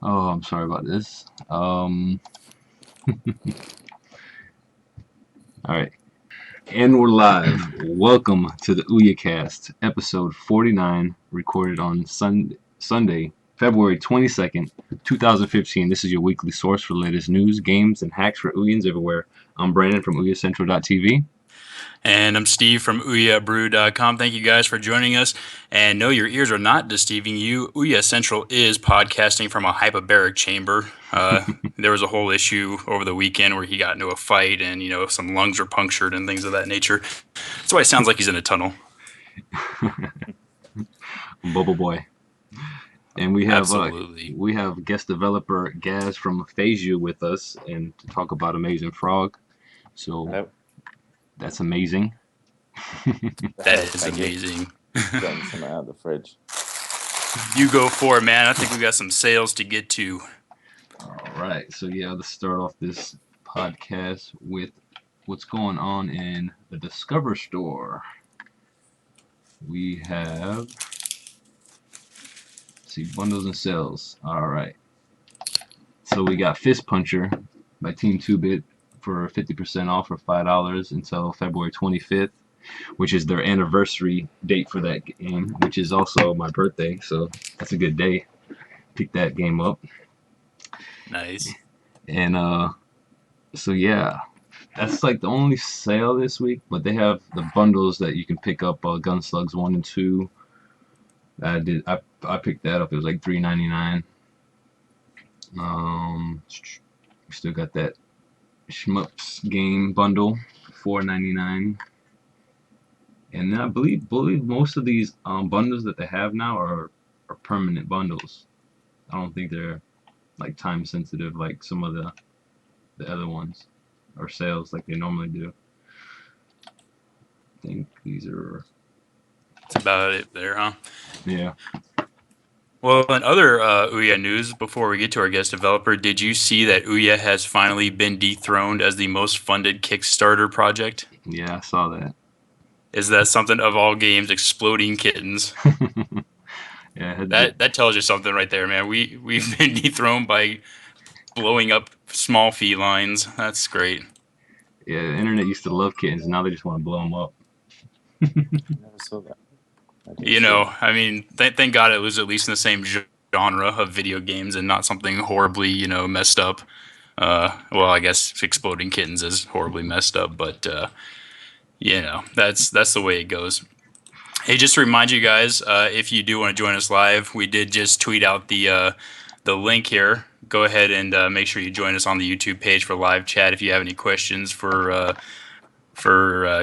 Oh, I'm sorry about this. All right. And we're live. Welcome to the OUYACast, episode 49, recorded on Sunday, February 22nd, 2015. This is your weekly source for the latest news, games, and hacks for Ouyans everywhere. I'm Brandon from OUYACentral.tv. And I'm Steve from OUYABrew.com. Thank you guys for joining us. And no, your ears are not deceiving you. OUYA Central is podcasting from a hyperbaric chamber. There was a whole issue over the weekend where he got into a fight and, some lungs were punctured and things of that nature. That's why it sounds like he's in a tunnel. Bubble Boy. And we have Absolutely. we have guest developer Gaz from Phaseu with us and to talk about Amazing Frog. So Hello. that's amazing. That is amazing. Getting something out of the fridge. You go for it, man. I think we got some sales to get to. All right. So yeah, let's start off this podcast with what's going on in the Discover store. We have bundles and sales. All right. So we got Fist Puncher by Team 2-Bit for 50% off for $5 until February 25th, which is their anniversary date for that game, which is also my birthday. So that's a good day. Pick that game up. Nice. And so yeah, that's like the only sale this week. But they have the bundles that you can pick up. Gunslugs 1 and 2. I picked that up. It was like $3.99. We still got that Shmups game bundle, $4.99. And then I believe most of these bundles that they have now are permanent bundles. I don't think they're like time sensitive like some of the other ones or sales like they normally do. I think these are. That's about it there, huh? Yeah. Well, in other OUYA news, before we get to our guest developer, did you see that OUYA has finally been dethroned as the most funded Kickstarter project? Yeah, I saw that. Is that something of all games, exploding kittens? Yeah, that tells you something right there, man. We've been dethroned by blowing up small felines. That's great. Yeah, the internet used to love kittens, now they just want to blow them up. Never saw that. I mean, thank God it was at least in the same genre of video games and not something horribly, messed up. Well, I guess exploding kittens is horribly messed up, but that's the way it goes. Hey, just to remind you guys, if you do want to join us live, we did just tweet out the link here. Go ahead and make sure you join us on the YouTube page for live chat if you have any questions for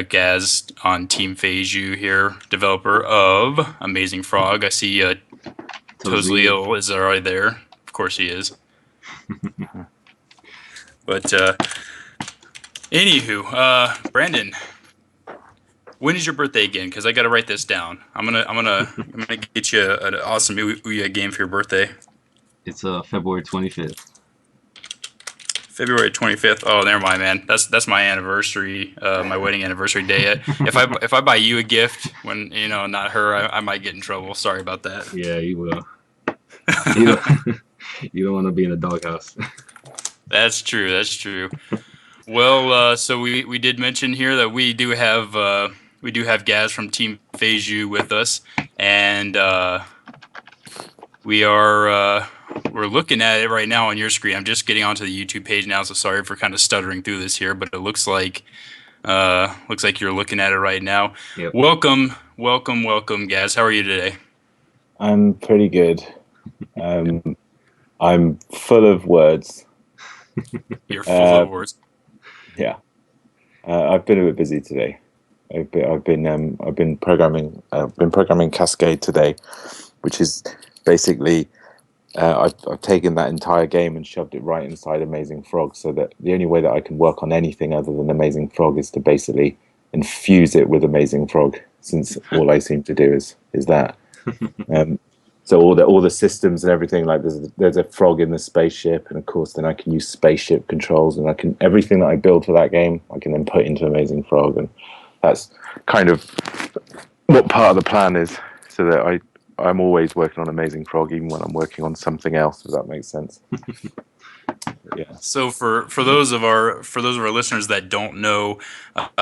Gaz on Team Phaseu here, developer of Amazing Frog. I see Tozleo is already there. Of course he is. But anywho, Brandon, when is your birthday again? Because I got to write this down. I'm gonna get you an awesome OUYA game for your birthday. It's February 25th. February 25th. Oh, never mind, man. That's my anniversary, my wedding anniversry day. If I buy you a gift when not her, I might get in trouble. Sorry about that. Yeah, you will. You don't want to be in a doghouse. That's true. Well, so we did mention here that we do have Gaz from Team Phaseu with us, and we're looking at it right now on your screen. I'm just getting onto the YouTube page now, so sorry for kind of stuttering through this here, but it looks like you're looking at it right now. Yep. Welcome, Gaz. How are you today? I'm pretty good. I'm full of words. You're full of words. Yeah, I've been a bit busy today. I've been programming. I've been programming Cascade today, which is basically I've taken that entire game and shoved it right inside Amazing Frog, so that the only way that I can work on anything other than Amazing Frog is to basically infuse it with Amazing Frog, since all I seem to do is that. So all the systems and everything, like there's a frog in the spaceship, and of course then I can use spaceship controls, and everything that I build for that game I can then put into Amazing Frog, and that's kind of what part of the plan is, so that I'm always working on Amazing Frog, even when I'm working on something else. If that makes sense. Yeah. So for those of our listeners that don't know,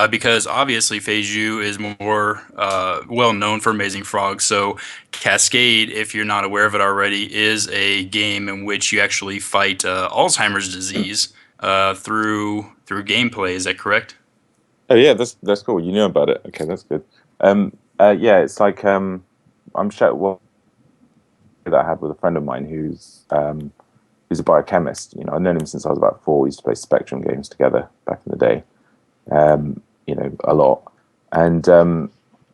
because obviously Feiju is more well known for Amazing Frog. So Cascade, if you're not aware of it already, is a game in which you actually fight Alzheimer's disease through gameplay. Is that correct? Oh yeah, that's cool. You knew about it. Okay, that's good. Yeah, it's like I'm sure what that I had with a friend of mine who's a biochemist. You know, I've known him since I was about 4. We used to play Spectrum games together back in the day. You know, a lot. And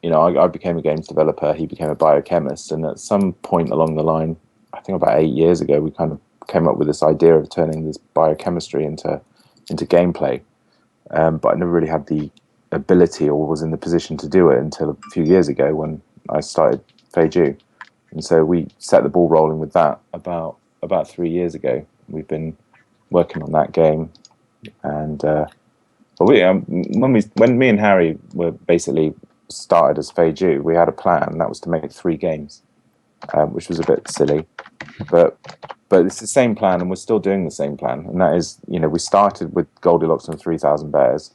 you know, I became a games developer. He became a biochemist. And at some point along the line, I think about 8 years ago, we kind of came up with this idea of turning this biochemistry into gameplay. But I never really had the ability or was in the position to do it until a few years ago when I started Feiju. And so we set the ball rolling with that about 3 years ago. We've been working on that game, and but when me and Harry were basically started as Feiju, we had a plan, and that was to make 3 games, which was a bit silly, but it's the same plan, and we're still doing the same plan, and that is, you know, we started with Goldilocks and 3,000 Bears,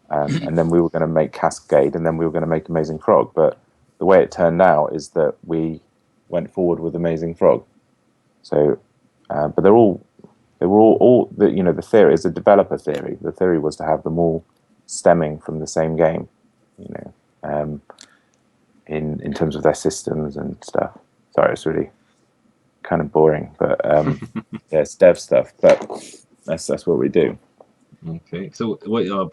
and then we were going to make Cascade, and then we were going to make Amazing Frog, but the way it turned out is that we went forward with Amazing Frog. So, but they were all the, you know, the theory is a developer theory. The theory was to have them all stemming from the same game, you know, in terms of their systems and stuff. Sorry, it's really kind of boring, but yeah, it's dev stuff. But that's what we do. Okay. So what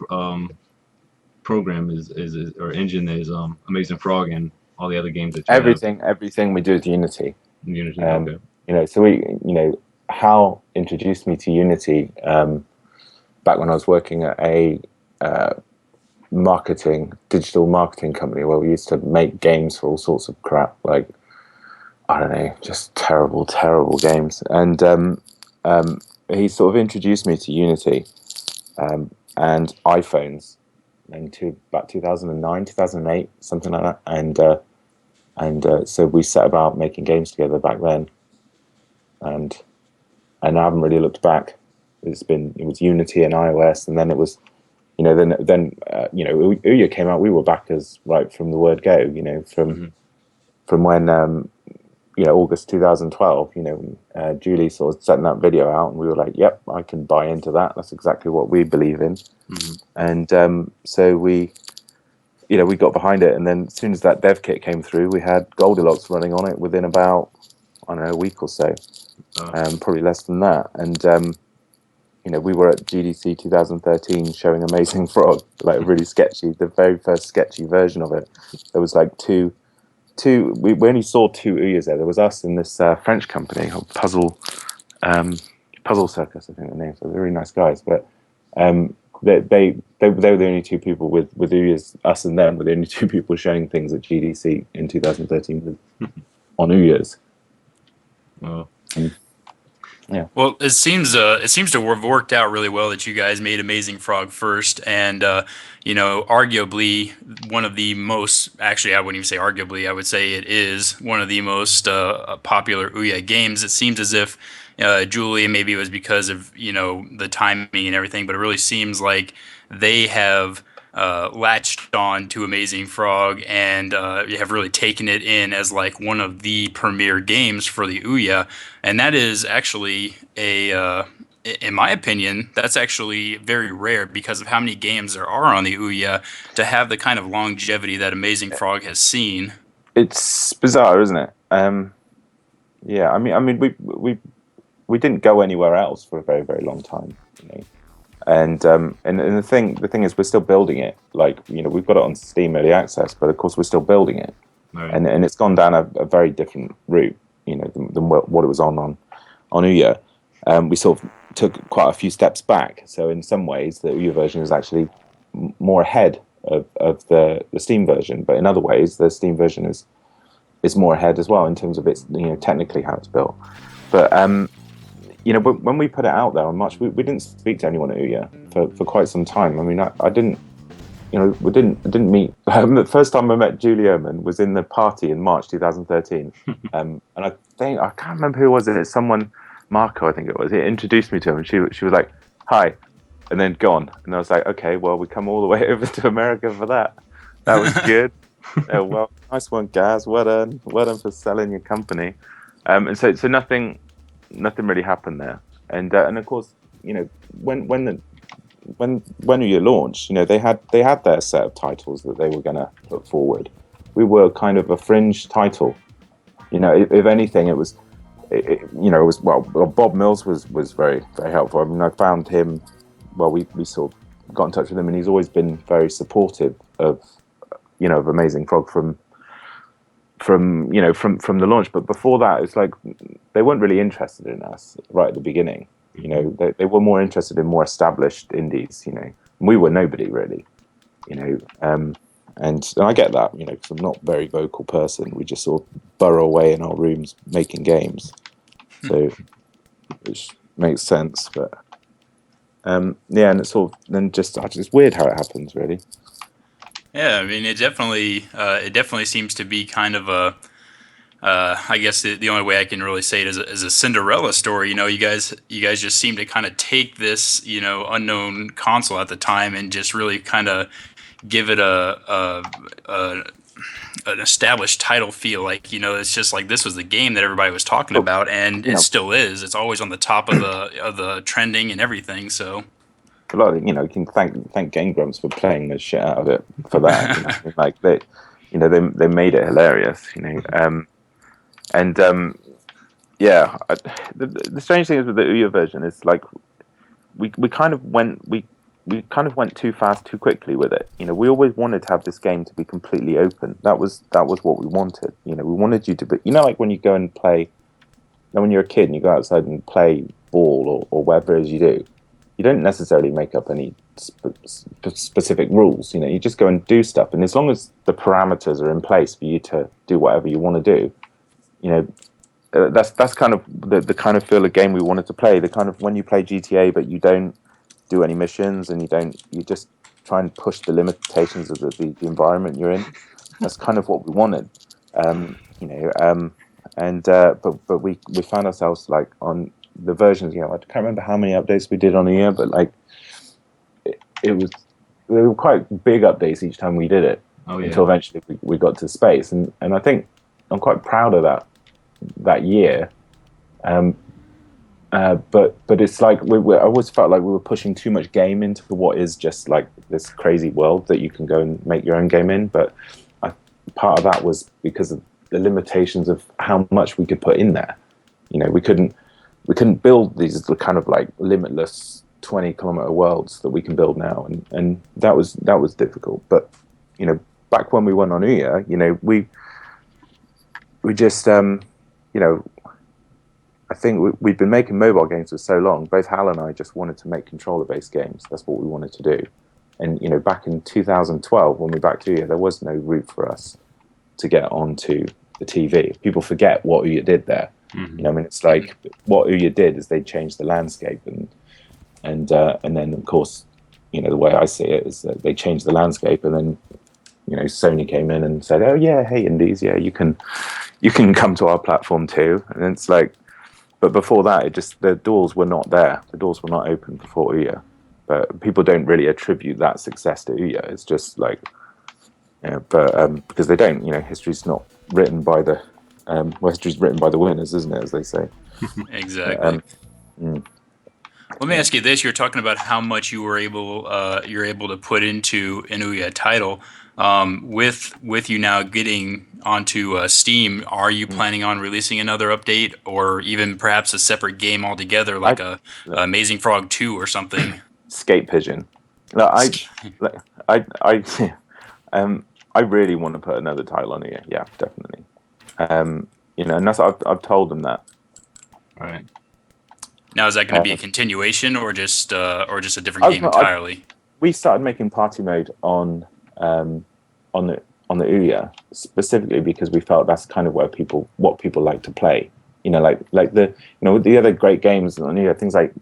program is or engine is Amazing Frog and all the other games that you have Everything we do is Unity. in Unity? Okay. You know, so Hal introduced me to Unity back when I was working at a digital marketing company where we used to make games for all sorts of crap, like, I don't know, just terrible games. And he sort of introduced me to Unity and iPhones into about 2009, 2008, something like that. And so we set about making games together back then. And I haven't really looked back. It was Unity and iOS, and then it was, you know, then you know, OUYA came out. We were backers right from the word go. You know, from when you know, August 2012. You know, Julie sort of sent that video out, and we were like, "Yep, I can buy into that. That's exactly what we believe in." And so we, you know, we got behind it, and then as soon as that dev kit came through, we had Goldilocks running on it within about, I don't know, a week or so. Probably less than that. And you know, we were at GDC 2013 showing Amazing Frog, like really sketchy, the very first sketchy version of it. There was like two. We only saw 2 OUYAs there. There was us and this French company called Puzzle Circus, I think the name. So they're really nice guys, but they were the only 2 people with OUYAs. Us and them were the only 2 people showing things at GDC in 2013 on OUYAs. Well, yeah. Well, it seems to have worked out really well that you guys made Amazing Frog first, and you know, arguably one of the most, actually, I wouldn't even say arguably, I would say it is one of the most popular OUYA games. It seems as if Julie, maybe it was because of, you know, the timing and everything, but it really seems like they have latched on to Amazing Frog and have really taken it in as like one of the premier games for the OUYA, and that is actually in my opinion, that's actually very rare because of how many games there are on the OUYA to have the kind of longevity that Amazing Frog has seen. It's bizarre, isn't it? Yeah, I mean, we didn't go anywhere else for a very, very long time, you know. And the thing is, we're still building it. Like, you know, we've got it on Steam Early Access, but of course we're still building it, right. and it's gone down a very different route, you know, than what it was on OUYA. We sort of took quite a few steps back. So in some ways, the OUYA version is actually more ahead of the Steam version, but in other ways, the Steam version is more ahead as well in terms of its, you know, technically how it's built. But you know, when we put it out there on March, we didn't speak to anyone at OUYA for quite some time. I mean, I didn't. we didn't meet. The first time I met Julie Oman was in the party in March 2013, and I can't remember who it was. It's someone, Marco, I think it was. He introduced me to him, and she was like, "Hi," and then gone. And I was like, "Okay, well, we come all the way over to America for that. That was good. Well, nice one, Gaz. Well done for selling your company." And so nothing really happened there. And of course, when OUYA launched, they had their set of titles that they were going to put forward. We were kind of a fringe title. If anything, it was, Bob Mills was very, very helpful. I mean, I found him. Well, we sort of got in touch with him, and he's always been very supportive of Amazing Frog from the launch. But before that, it's like they weren't really interested in us right at the beginning. They were more interested in more established indies. We were nobody really. And I get that. Because I'm not a very vocal person. We just sort of burrow away in our rooms making games, so which makes sense. But and it's sort of then just it's weird how it happens, really. Yeah, I mean, it definitely seems to be kind of a, I guess the only way I can really say it is a Cinderella story. You guys just seem to kind of take this, unknown console at the time and just really kind of give it an established title feel. Like, it's just like this was the game that everybody was talking about, and it still is. It's always on the top of the trending and everything. So. A lot of, you can thank Game Grumps for playing the shit out of it for that. Like they made it hilarious. The strange thing is with the OUYA version is like we kind of went too fast too quickly with it. We always wanted to have this game to be completely open. That was what we wanted. We wanted you to be, like when you go and play, when you're a kid and you go outside and play ball or whatever it is you do. You don't necessarily make up any specific rules. You just go and do stuff, and as long as the parameters are in place for you to do whatever you want to do, that's kind of the kind of feel of game we wanted to play. The kind of when you play GTA, but you don't do any missions, and you just try and push the limitations of the environment you're in. That's kind of what we wanted, but we found ourselves like on the versions, I can't remember how many updates we did on a year, but like they were quite big updates each time we did it. Until eventually we got to space, and I think I'm quite proud of that year. But it's like I always felt like we were pushing too much game into what is just like this crazy world that you can go and make your own game in. But part of that was because of the limitations of how much we could put in there. We couldn't build these kind of like limitless 20-kilometer worlds that we can build now, and that was difficult. But back when we went on OUYA, we just I think we'd been making mobile games for so long. Both Hal and I just wanted to make controller-based games. That's what we wanted to do. And back in 2012, when we back to OUYA, there was no route for us to get onto the TV. People forget what OUYA did there. Mm-hmm. It's like what OUYA did is they changed the landscape, and then of course, the way I see it is that they changed the landscape, and then Sony came in and said, "Oh yeah, hey indies, yeah, you can come to our platform too." And it's like, but before that, the doors were not there. The doors were not open before OUYA. But people don't really attribute that success to OUYA. It's just like, because they don't. History's not written by the history's written by the winners, isn't it, as they say? Exactly. Let me ask you this: you're talking about how much you're able to put into an OUYA title. With you now getting onto Steam, are you planning on releasing another update, or even perhaps a separate game altogether, like Amazing Frog 2 or something? Skate Pigeon. No, I really want to put another title on here. Yeah, definitely. And that's I've told them that. All right. Now, is that going to be a continuation, or just a different game entirely? We started making party mode on the OUYA specifically because we felt that's kind of what people like to play. Like the the other great games on OUYA, things like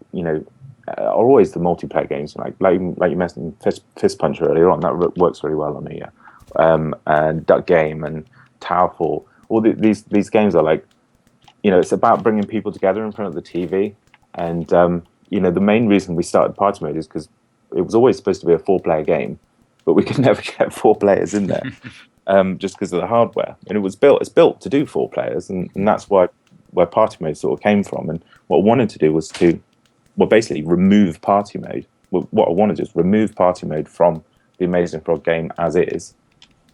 are always the multiplayer games, like you mentioned Fist Punch earlier on. That works really well on OUYA. And Duck Game and Towerfall. These games are like, it's about bringing people together in front of the TV. And the main reason we started Party Mode is because it was always supposed to be a 4-player game, but we could never get 4 players in there, just because of the hardware. And it's built to do 4 players, and that's where Party Mode sort of came from. And what I wanted to do was basically remove Party Mode. What I wanted is remove Party Mode from the Amazing Frog game as is,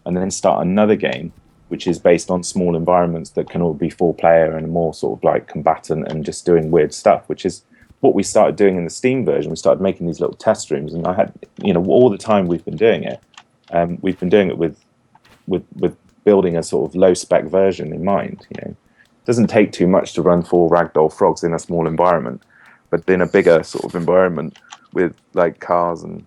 and then start another game which is based on small environments that can all be 4-player and more sort of like combatant and just doing weird stuff, which is what we started doing in the Steam version. We started making these little test streams, and I had, all the time we've been doing it. We've been doing it with building a sort of low spec version in mind. It doesn't take too much to run 4 ragdoll frogs in a small environment, but in a bigger sort of environment with like cars and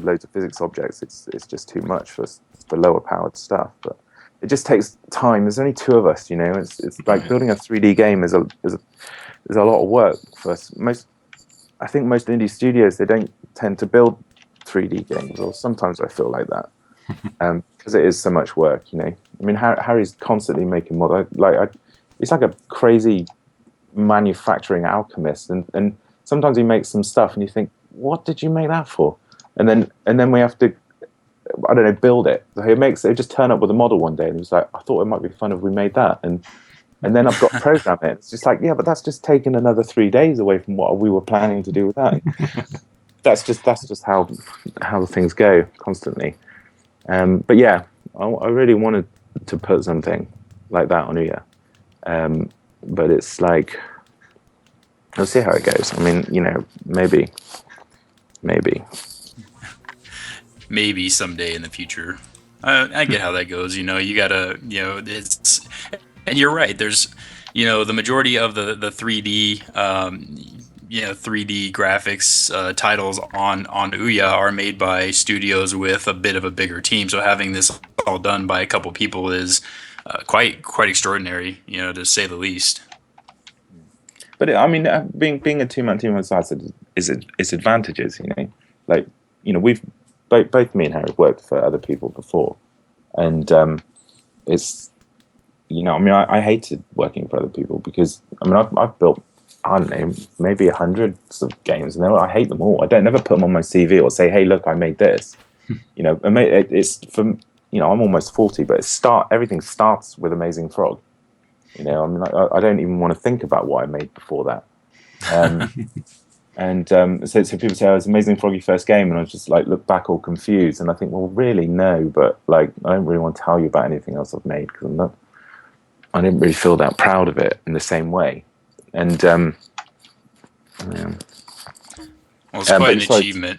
loads of physics objects, it's just too much for lower powered stuff. But it just takes time. There's only 2 of us, It's like building a 3D game is a lot of work for us. I think most indie studios, they don't tend to build 3D games, or sometimes I feel like that, because it is so much work. I mean, Harry's constantly making mod. It's like a crazy manufacturing alchemist, and sometimes he makes some stuff, and you think, what did you make that for? And then we have to, I don't know, build it. So he'll just turn up with a model one day, and he's like, I thought it might be fun if we made that, and then I've got to program it. It's just like, yeah, but that's just taken another 3 days away from what we were planning to do with that. that's just how things go constantly. But yeah, I really wanted to put something like that on OUYA. But it's like, we'll see how it goes. I mean, maybe. Maybe someday in the future. I get how that goes. You gotta, it's, and you're right. There's, the majority of the 3D, 3D graphics titles on OUYA are made by studios with a bit of a bigger team. So having this all done by a couple people is quite extraordinary, to say the least. But I mean, being a 2-man team on side is its advantages. We've both me and Harry have worked for other people before, and it's, I hated working for other people because I've built, I don't know, maybe 100 of games, and I hate them all. I don't never put them on my CV or say, hey, look, I made this. It's from, I'm almost 40, but everything starts with Amazing Frog. I don't even want to think about what I made before that. So people say, it's Amazing Frog your first game, and I just look back all confused, and I think, well, really, no, but I don't really want to tell you about anything else I've made, because I didn't really feel that proud of it in the same way. And well, it's quite an achievement.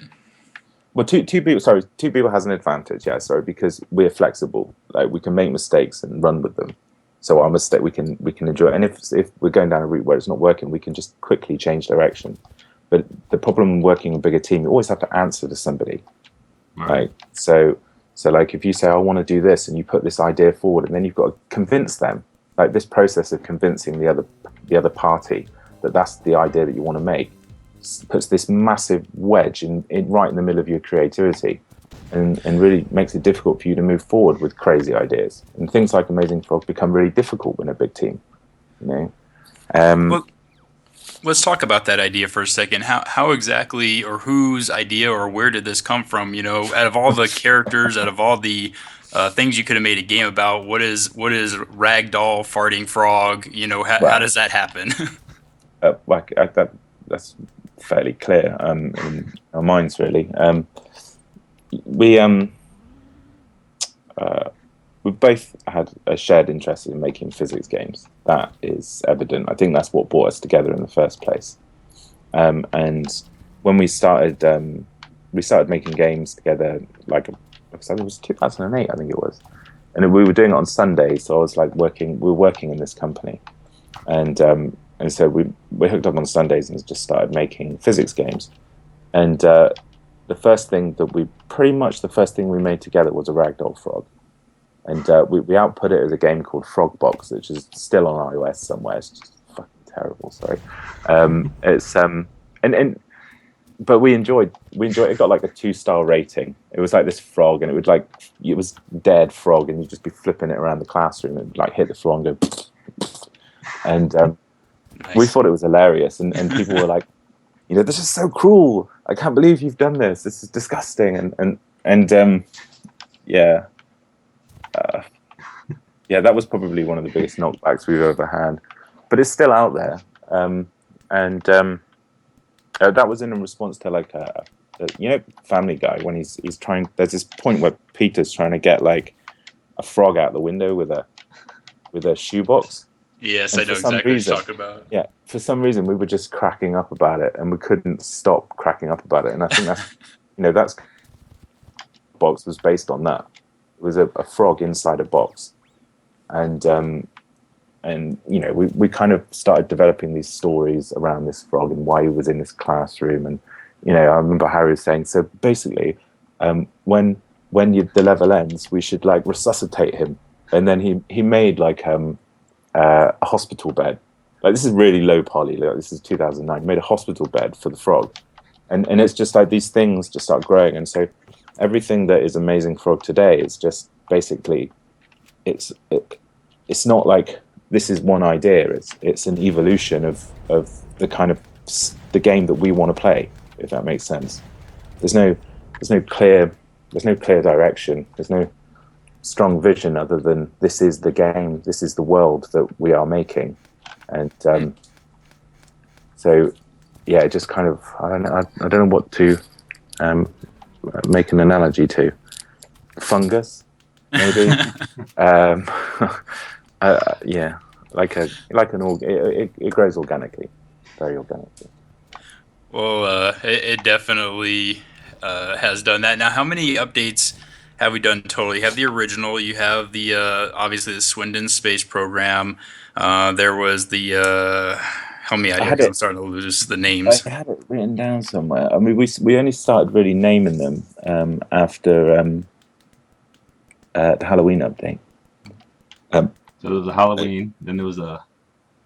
Well, two people has an advantage, because we're flexible. We can make mistakes and run with them. So our mistake, we can enjoy it. And if we're going down a route where it's not working, we can just quickly change direction. But the problem working in a bigger team, you always have to answer to somebody. Right. So if you say, I want to do this, and you put this idea forward, and then you've got to convince them, this process of convincing the other party that that's the idea that you want to make, puts this massive wedge right in the middle of your creativity, and really makes it difficult for you to move forward with crazy ideas. And things like Amazing Frog become really difficult in a big team. Well, let's talk about that idea for a second. How exactly, or whose idea, or where did this come from? Out of all the characters, out of all the things you could have made a game about, what is ragdoll farting frog? How does that happen? That's fairly clear in our minds, really. We've both had a shared interest in making physics games. That is evident. I think that's what brought us together in the first place. And when we started making games together, it was 2008, I think it was, and we were doing it on Sundays. So I was we were working in this company, and so we hooked up on Sundays and just started making physics games. And the first thing we made together was a ragdoll frog. And we output it as a game called Frogbox, which is still on iOS somewhere. It's just fucking terrible. Sorry. It's and but we enjoyed it. Got like a 2-star rating. It was like this frog, and it was dead frog, and you'd just be flipping it around the classroom and like hit the floor and go. And Nice. we thought it was hilarious, and people were like, this is so cruel. I can't believe you've done this. This is disgusting. And yeah, that was probably one of the biggest knockbacks we've ever had. But it's still out there, and that was in response to like Family Guy, when he's trying. There's this point where Peter's trying to get like a frog out the window with a shoebox. Yes, And I know exactly what you're talking about. Yeah, for some reason we were just cracking up about it, and we couldn't stop cracking up about it. And I think that's that's box was based on that. It was a frog inside a box, and we kind of started developing these stories around this frog and why he was in this classroom. And I remember Harry was saying, so basically, when the level ends, we should like resuscitate him. And then he made like a hospital bed. Like, this is really low poly. Like, this is 2009. He made a hospital bed for the frog, and it's just like these things just start growing. And so everything that is Amazing Frog today is just basically it's not like this is one idea. It's an evolution of the kind of the game that we want to play, if that makes sense. There's no clear direction. There's no strong vision other than this is the game, this is the world that we are making. And so yeah, it just kind of, I don't know what to make an analogy to. Fungus, maybe. Yeah, it grows organically, very organically. Well, it definitely has done that. Now, how many updates have we done total? You have the original. You have the obviously the Swindon space program. There was the help me out here because I'm starting to lose the names. I had it written down somewhere. I mean, we only started really naming them after the Halloween update. So there was a Halloween, then there was So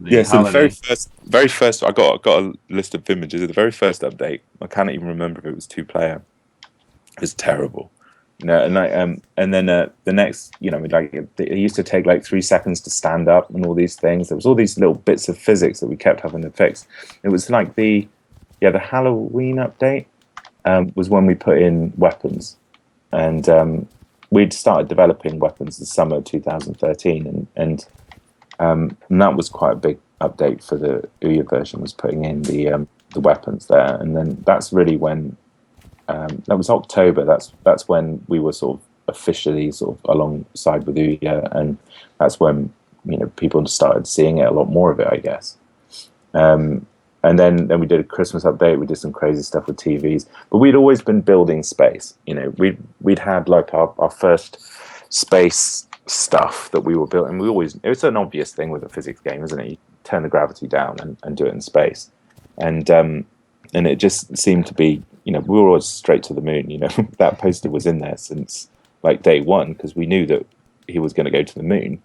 holiday. the very first, I got a list of images of the very first update. I can't even remember if it was 2-player. It was terrible. And then the next, it used to take like 3 seconds to stand up and all these things. There was all these little bits of physics that we kept having to fix. It was like the Halloween update was when we put in weapons, and we'd started developing weapons the summer 2013, and that was quite a big update for the OUYA version, was putting in the weapons there. And then that's really when that was October. That's when we were sort of officially sort of alongside with OUYA, and that's when people started seeing it, a lot more of it, I guess. And then we did a Christmas update. We did some crazy stuff with TVs, but we'd always been building space. We'd had like our first space stuff that we were building. It's an obvious thing with a physics game, isn't it? You turn the gravity down and do it in space, and it just seemed to be, we were always straight to the moon. That poster was in there since like day one, because we knew that he was going to go to the moon.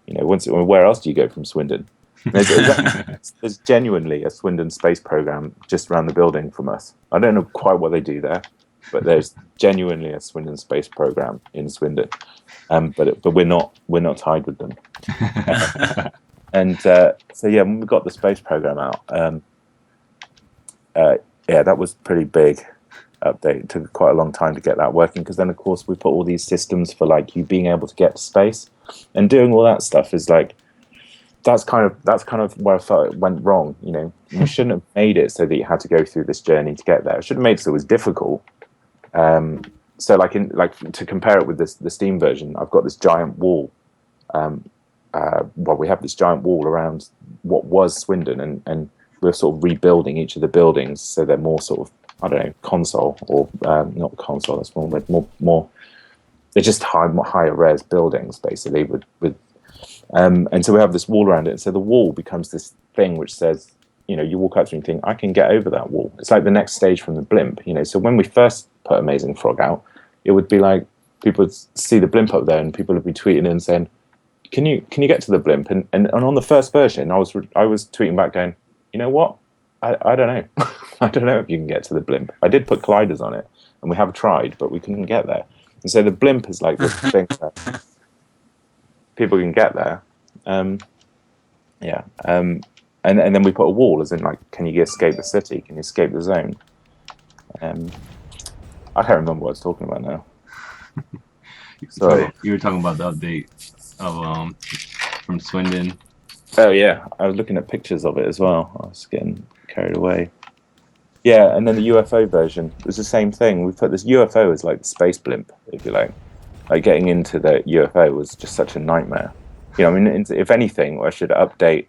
Where else do you go from Swindon? There's genuinely a Swindon space program just around the building from us. I don't know quite what they do there, but there's genuinely a Swindon space program in Swindon. But we're not tied with them. And so yeah, when we got the space program out, that was pretty big update. It took quite a long time to get that working, because then of course we put all these systems for like you being able to get to space, and doing all that stuff is like, that's kind of where I felt it went wrong. We shouldn't have made it so that you had to go through this journey to get there. It should have made it so it was difficult. So to compare it with the Steam version, I've got this giant wall. We have this giant wall around what was Swindon, and we're sort of rebuilding each of the buildings so they're more sort of, I don't know, console, or not console. That's more. They're just higher res buildings basically with. And so we have this wall around it. And so the wall becomes this thing which says, you walk up to it and think, I can get over that wall. It's like the next stage from the blimp. So when we first put Amazing Frog out, it would be like people would see the blimp up there, and people would be tweeting in saying, can you get to the blimp? And on the first version, I was tweeting back going, you know what? I don't know. I don't know if you can get to the blimp. I did put gliders on it, and we have tried, but we couldn't get there. And so the blimp is like this thing that people can get there. Yeah. And then we put a wall, as in like, can you escape the city? Can you escape the zone? I can't remember what I was talking about now. Sorry. You were talking about the update of from Swindon. Oh yeah, I was looking at pictures of it as well. I was getting carried away. Yeah, and then the UFO version was the same thing. We put this UFO as like the space blimp, if you like. Like getting into the UFO was just such a nightmare. You know, I mean, if anything, I should update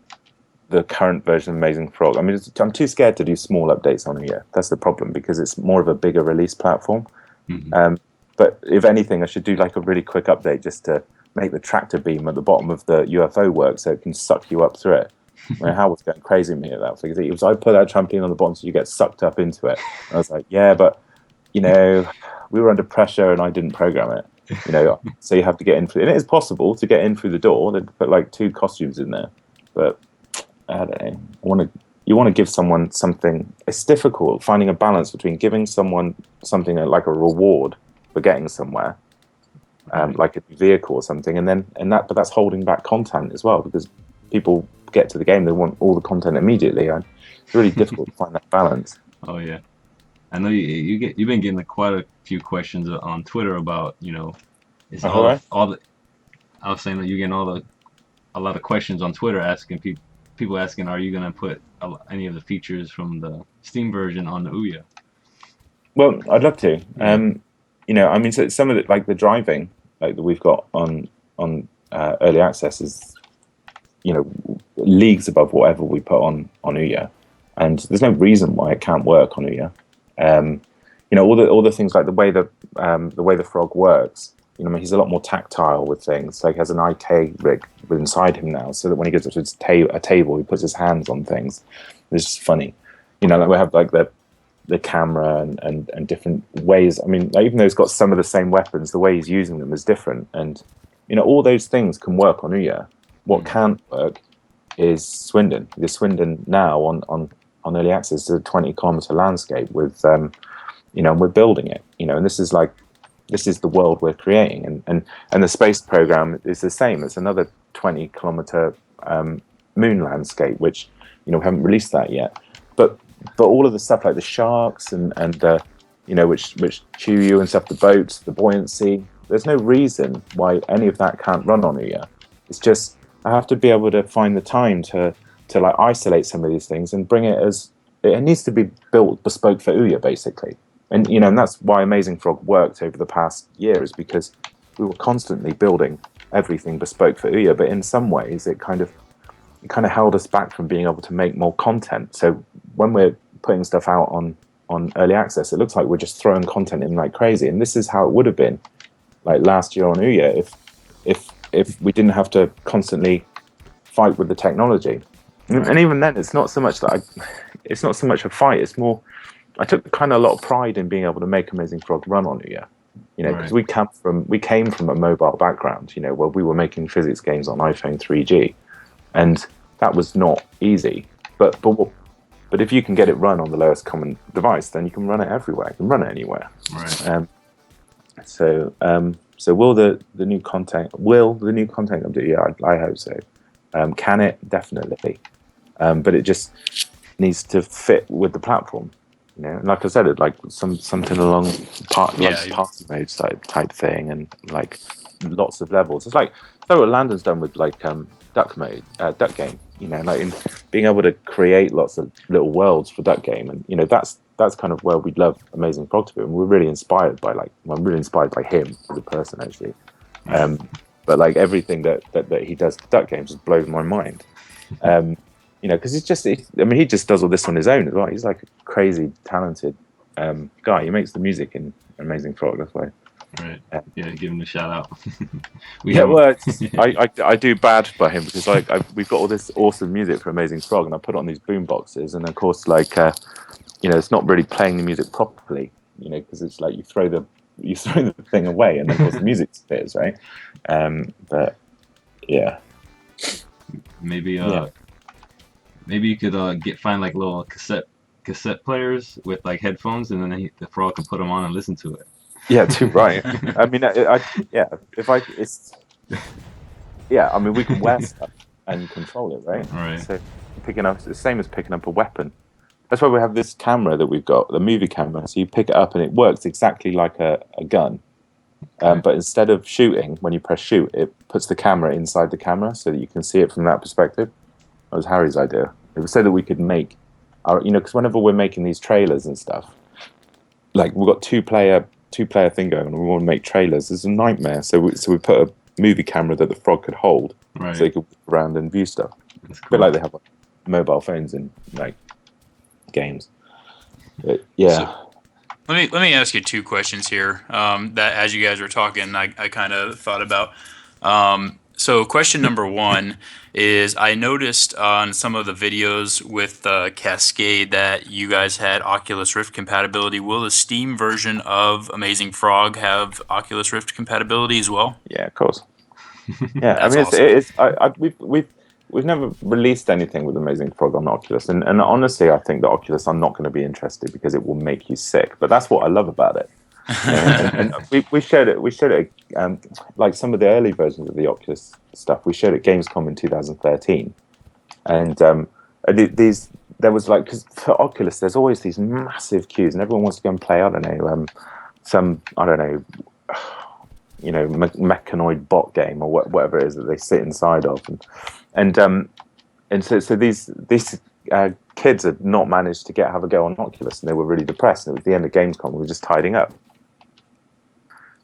the current version of Amazing Frog. I mean, I'm too scared to do small updates on OUYA. That's the problem, because it's more of a bigger release platform. Mm-hmm. But if anything, I should do like a really quick update just to make the tractor beam at the bottom of the UFO work so it can suck you up through it. I mean, Hal was going crazy with me at that, because it was, I put that trampoline on the bottom so you get sucked up into it. And I was like, yeah, but you know, we were under pressure and I didn't program it. You know, so you have to get in through, and it is possible to get in through the door. They put like 2 costumes in there, but I don't know. You want to give someone something. It's difficult finding a balance between giving someone something like a reward for getting somewhere, like a vehicle or something, but that's holding back content as well, because people get to the game, they want all the content immediately, and it's really difficult to find that balance. Oh yeah, I know you've been getting like quite a few questions on Twitter about, you know, it's all the. I was saying that you're getting a lot of questions on Twitter asking people asking, are you gonna put any of the features from the Steam version on the OUYA? Well, I'd love to. Yeah. You know, I mean, so some of it, like the driving, like that we've got on early access, is, you know, leagues above whatever we put on OUYA, and there's no reason why it can't work on OUYA. You know, all the things like the way the frog works. You know, I mean, he's a lot more tactile with things. Like, he has an IK rig inside him now, so that when he goes up to a table, he puts his hands on things. It's just funny. You know, like we have like the camera and different ways. I mean, like, even though he's got some of the same weapons, the way he's using them is different. And, you know, all those things can work on OUYA. What can't work is Swindon. Because Swindon now on early access is a 20-kilometer landscape with, you know, and we're building it. You know, and this is the world we're creating, and the space program is the same. It's another 20-kilometer moon landscape, which, you know, we haven't released that yet. But all of the stuff like the sharks and you know, which chew you and stuff, the boats, the buoyancy. There's no reason why any of that can't run on OUYA. It's just I have to be able to find the time to like isolate some of these things and bring it as it needs to be built bespoke for OUYA, basically. And, you know, and that's why Amazing Frog worked over the past year, is because we were constantly building everything bespoke for OUYA, but in some ways it kind of held us back from being able to make more content. So when we're putting stuff out on early access, it looks like we're just throwing content in like crazy. And this is how it would have been like last year on OUYA if we didn't have to constantly fight with the technology. And even then, it's not so much a fight. It's more, I took kind of a lot of pride in being able to make Amazing Frog run on OUYA, you know, because we came from a mobile background, you know, where we were making physics games on iPhone 3G, and that was not easy. But if you can get it run on the lowest common device, then you can run it everywhere. You can run it anywhere. Right. So will the new content come to? Yeah, I hope so. Can it? Definitely. But it just needs to fit with the platform. You know, and like I said, it like something along party mode type thing, and like lots of levels. It's like what Landon's done with like duck game. You know, like in being able to create lots of little worlds for duck game, and you know that's kind of where we'd love Amazing Frog to be. And we're really inspired by I'm really inspired by him as a person, actually. But like everything that he does for duck games just blows my mind. You know, because he just does all this on his own as well. He's like a crazy talented guy. He makes the music in Amazing Frog. That's why. Right. Yeah, give him a shout out. I do bad by him because we've got all this awesome music for Amazing Frog, and I put it on these boom boxes, and of course, like you know, it's not really playing the music properly. You know, because it's like you throw the thing away, and then of course the music disappears, right? But yeah, maybe you could find like little cassette cassette players with like headphones, and then the frog could put them on and listen to it. Yeah, too right. I mean, yeah, I mean, we can wear stuff and control it, right? Right. So picking up, it's the same as picking up a weapon. That's why we have this camera that we've got, the movie camera. So you pick it up and it works exactly like a gun. But instead of shooting, when you press shoot, it puts the camera inside the camera so that you can see it from that perspective. That was Harry's idea. It was so that we could make our, because whenever we're making these trailers and stuff, like we've got two-player thing going, and we want to make trailers. It's a nightmare. So we put a movie camera that the frog could hold, Right. so he could walk around and view stuff. That's cool. A bit like they have like, mobile phones in like games. But, yeah. So, let me ask you two questions here. That as you guys were talking, I kind of thought about. So question number one is, I noticed on some of the videos with Cascade that you guys had Oculus Rift compatibility. Will the Steam version of Amazing Frog have Oculus Rift compatibility as well? Yeah, of course. Yeah, I That's mean, awesome. we've never released anything with Amazing Frog on Oculus, and honestly, I think that Oculus are not going to be interested because it will make you sick. But that's what I love about it. And we showed it like some of the early versions of the Oculus stuff. We showed at Gamescom in 2013, and there was like, because for Oculus there's always these massive queues, and everyone wants to go and play. I don't know, mechanoid bot game or whatever it is that they sit inside of, and so these kids had not managed to have a go on Oculus, and they were really depressed. And it was the end of Gamescom. We were just tidying up.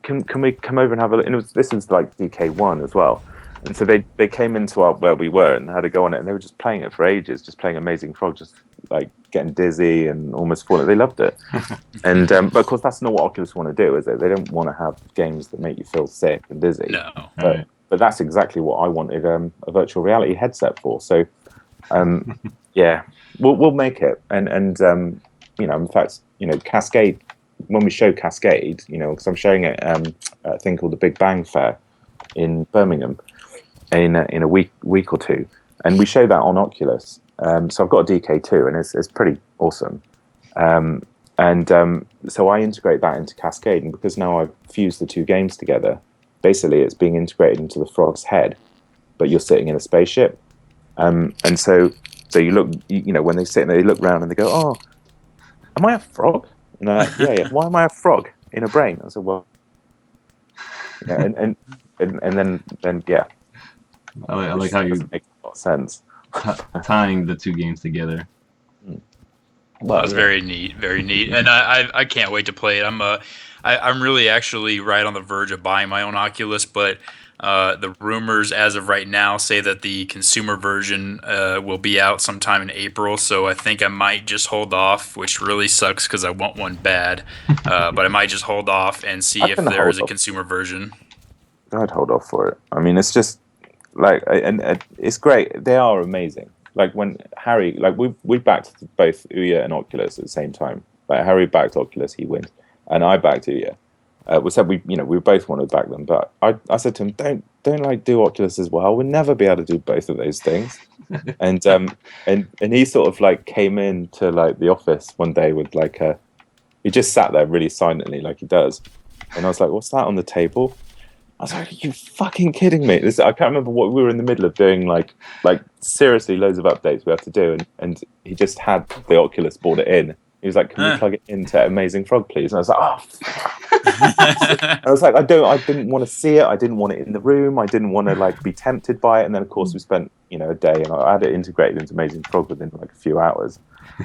Can we come over and have a look? And this was like DK1 as well. And so they came into where we were and had a go on it, and they were just playing it for ages, just playing Amazing Frog, just like getting dizzy and almost falling. They loved it. And but of course that's not what Oculus want to do, is it? They don't want to have games that make you feel sick and dizzy. No. But that's exactly what I wanted a virtual reality headset for. So yeah, we'll make it. And in fact, Cascade, when we show Cascade, because I'm showing it a thing called the Big Bang Fair in Birmingham in a week or two, and we show that on Oculus. So I've got a DK2, and it's pretty awesome. So I integrate that into Cascade, and because now I've fused the two games together, basically it's being integrated into the frog's head, but you're sitting in a spaceship. And so you look, when they sit and they look around and they go, "Oh, am I a frog?" And they're like, yeah. Why am I a frog in a brain? I said, well, yeah, and then yeah. I like how you make a lot of sense. tying the two games together. Well, that's very neat, and I can't wait to play it. I'm really actually right on the verge of buying my own Oculus, but the rumors as of right now say that the consumer version will be out sometime in April, so I think I might just hold off, which really sucks because I want one bad, but I might just hold off and see if there is a consumer version. I'd hold off for it. I mean, it's just like, and it's great. They are amazing. Like when Harry, like we backed both OUYA and Oculus at the same time. Like Harry backed Oculus, he wins, and I backed OUYA. We said we both wanted to back them, but I said to him, don't like do Oculus as well. We'll never be able to do both of those things. And he sort of like came into like the office one day with like he just sat there really silently like he does, and I was like, what's that on the table? I was like, are you fucking kidding me? I can't remember what we were in the middle of doing, like seriously loads of updates we have to do, and he just had the Oculus, brought it in. He was like, can we plug it into Amazing Frog, please? And I was like, oh. And I was like, I didn't want to see it. I didn't want it in the room. I didn't want to like be tempted by it. And then of course we spent, a day, and I had it integrated into Amazing Frog within like a few hours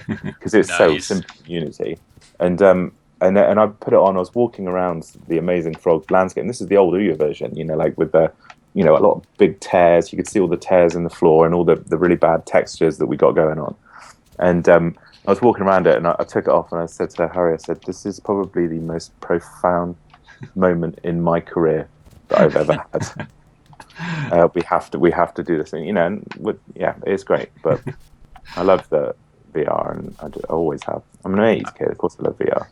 because it's so simple in Unity. And I put it on. I was walking around the Amazing Frog landscape, and this is the old OUYA version, like with the, a lot of big tears. You could see all the tears in the floor and all the really bad textures that we got going on. And I was walking around it, and I took it off, and I said to Harry, I said, this is probably the most profound moment in my career that I've ever had. We have to do this thing, and it's great. But I love the VR, and I always have. I'm an 80s kid, of course I love VR.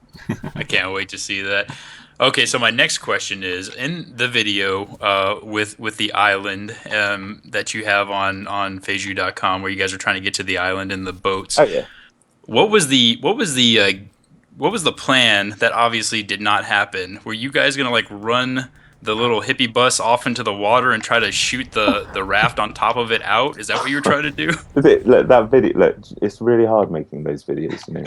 I can't wait to see that. Okay, so my next question is, in the video with the island that you have on Feiju.com, where you guys are trying to get to the island in the boats. Oh yeah. What was the plan that obviously did not happen? Were you guys gonna like run the little hippie bus off into the water and try to shoot the raft on top of it out? Is that what you were trying to do? Look, that video. Look, it's really hard making those videos. You know,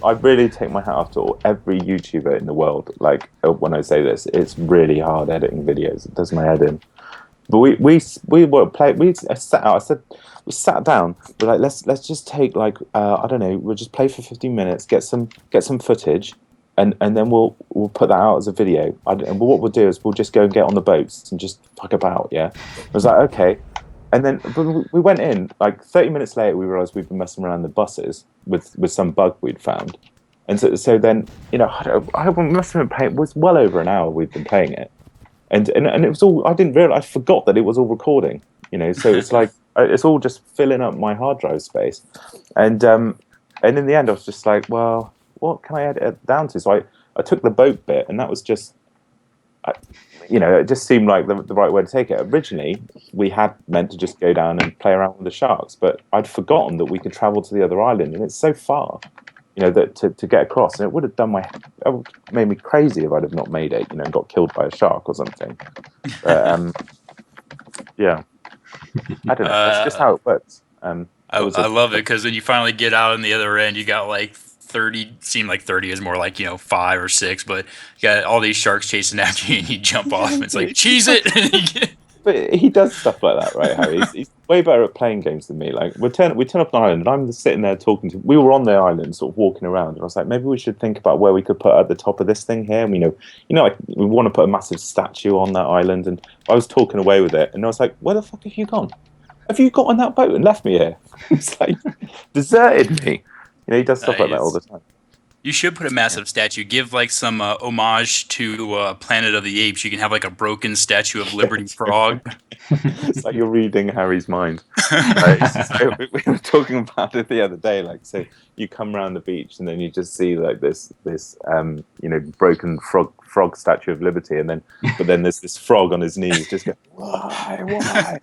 I really take my hat off to every YouTuber in the world. Like when I say this, it's really hard editing videos. It does my head in. But we were play. We sat out. I said we sat down. We're like, let's just take like I don't know. We'll just play for 15 minutes. Get some footage. And then we'll put that out as a video. And what we'll do is we'll just go and get on the boats and just fuck about. Yeah, I was like, okay. And then we went in. Like 30 minutes later, we realised we'd been messing around the buses with some bug we'd found. And so then I must have been playing. It was well over an hour we've been playing it, and it was all. I didn't realise. I forgot that it was all recording. So it's like it's all just filling up my hard drive space, and in the end, I was just like, well, what can I edit it down to? So I took the boat bit, and that was just, it just seemed like the right way to take it. Originally, we had meant to just go down and play around with the sharks, but I'd forgotten that we could travel to the other island, and it's so far, that to get across, and it would have made me crazy if I'd have not made it, and got killed by a shark or something. But, yeah, I don't know. That's just how it works. I love it because when you finally get out on the other end, you got like 30. Seemed like 30 is more like 5 or 6, but you got all these sharks chasing after you, and you jump off. And it's like cheese it. But he does stuff like that, right, Harry? He's way better at playing games than me. Like we turn up an island, and I'm just sitting there talking to. We were on the island, sort of walking around, and I was like, maybe we should think about where we could put at the top of this thing here. And like, we want to put a massive statue on that island, and I was talking away with it, and I was like, where the fuck have you gone? Have you got on that boat and left me here? It's like deserted me. He does stuff like that all the time. You should put a massive statue. Give like some homage to Planet of the Apes. You can have like a broken Statue of Liberty frog. It's like you're reading Harry's mind. So we were talking about it the other day. Like, so you come around the beach and then you just see like this broken frog Statue of Liberty, but then there's this frog on his knees just going, why?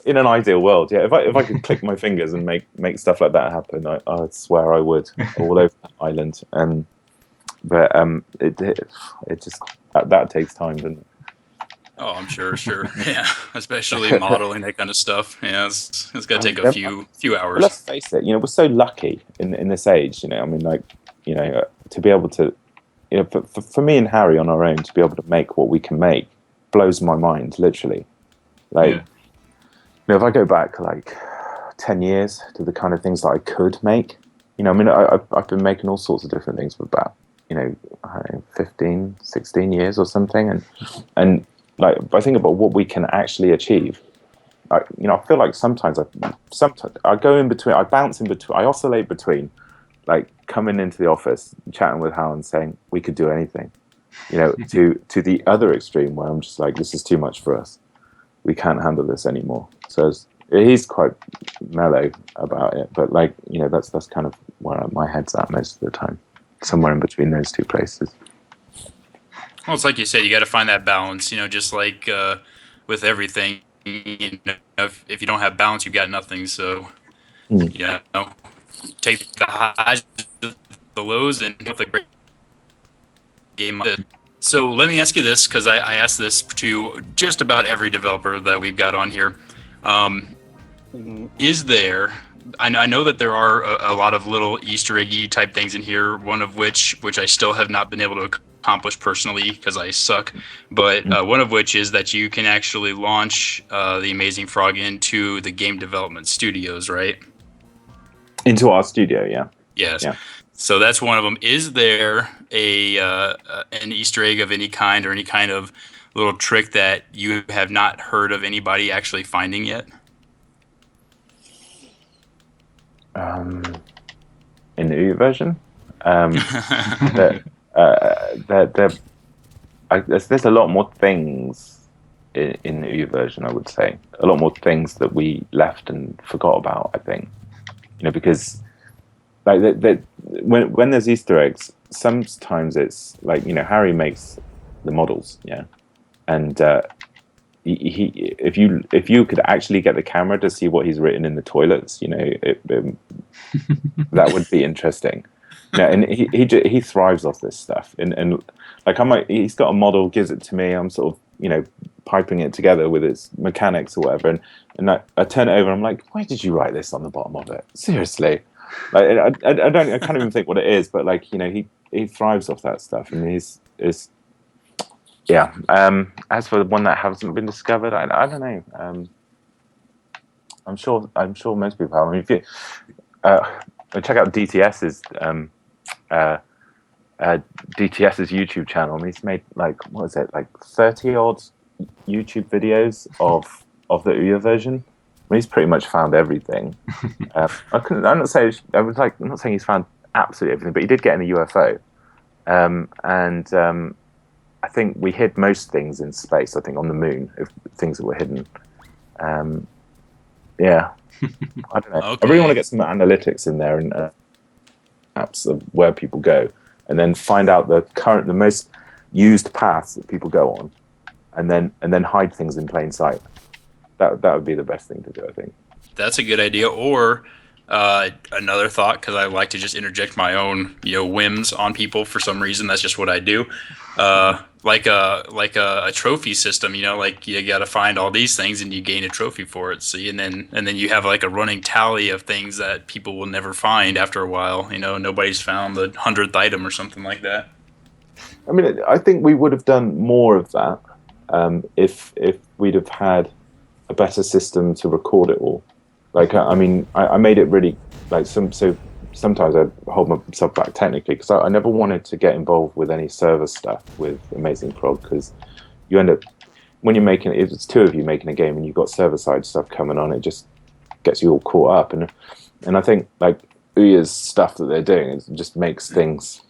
In an ideal world, yeah. If I could click my fingers and make stuff like that happen, I'd swear I would all over that island. But it just that takes time, doesn't it? Oh, I'm sure. Yeah, especially modeling that kind of stuff. Yeah, it's got to take a few hours. But let's face it. We're so lucky in this age. I mean, like, to be able to, for me and Harry on our own to be able to make what we can make blows my mind, literally. Like. Yeah. If I go back like 10 years to the kind of things that I could make, I mean, I've been making all sorts of different things for about, I don't know, 15, 16 years or something. And like, I think about what we can actually achieve. I feel like sometimes I go in between, I bounce in between, I oscillate between like coming into the office, chatting with Hal and saying we could do anything, to the other extreme where I'm just like, this is too much for us. We can't handle this anymore. So he's quite mellow about it, but like, that's kind of where my head's at most of the time, somewhere in between those two places. Well, it's like you said, you got to find that balance, just like with everything, if you don't have balance, you've got nothing. So, take the highs, the lows, and have the great game. So let me ask you this, because I asked this to just about every developer that we've got on here. Is there, I know that there are a lot of little Easter eggy type things in here, one of which I still have not been able to accomplish personally because I suck, but one of which is that you can actually launch the Amazing Frog into the game development studios, right? Into our studio, yeah. Yes. Yeah. So that's one of them. Is there an Easter egg of any kind or any kind of little trick that you have not heard of anybody actually finding yet? In the OUYA version, there's a lot more things in the OUYA version. I would say a lot more things that we left and forgot about. I think, because. Like when there's Easter eggs, sometimes it's like Harry makes the models, yeah, and if you could actually get the camera to see what he's written in the toilets, you know, that would be interesting. No, and he thrives off this stuff, and like he's got a model, gives it to me. I'm sort of, you know, piping it together with its mechanics or whatever, and I turn it over. I'm like, why did you write this on the bottom of it? Seriously, like I can't even think what it is, but like, you know, he thrives off that stuff, and is yeah. As for the one that hasn't been discovered, I don't know. I'm sure most people have. I mean, if you check out DTS's YouTube channel. I mean, he's made like, what is it, like 30 odd YouTube videos of the OUYA version. I mean, he's pretty much found everything. I'm not saying he's found absolutely everything, but he did get in a UFO, and I think we hid most things in space. I think on the moon, if things that were hidden. Yeah, I don't know. Okay. I really want to get some analytics in there and apps of where people go, and then find out the most used paths that people go on, and then hide things in plain sight. That would be the best thing to do, I think. That's a good idea. Or another thought, because I like to just interject my own, you know, whims on people for some reason. That's just what I do. Like a trophy system, you know, like you got to find all these things and you gain a trophy for it. See, and then you have like a running tally of things that people will never find after a while. You know, nobody's found the 100th item or something like that. I mean, I think we would have done more of that if we'd have had a better system to record it all. Like, I mean, I made it really like so sometimes I hold myself back technically because I never wanted to get involved with any server stuff with Amazing Frog, because you end up, when you're making, if it's two of you making a game and you've got server side stuff coming on, it just gets you all caught up. And I think like OUYA's stuff that they're doing, it just makes things,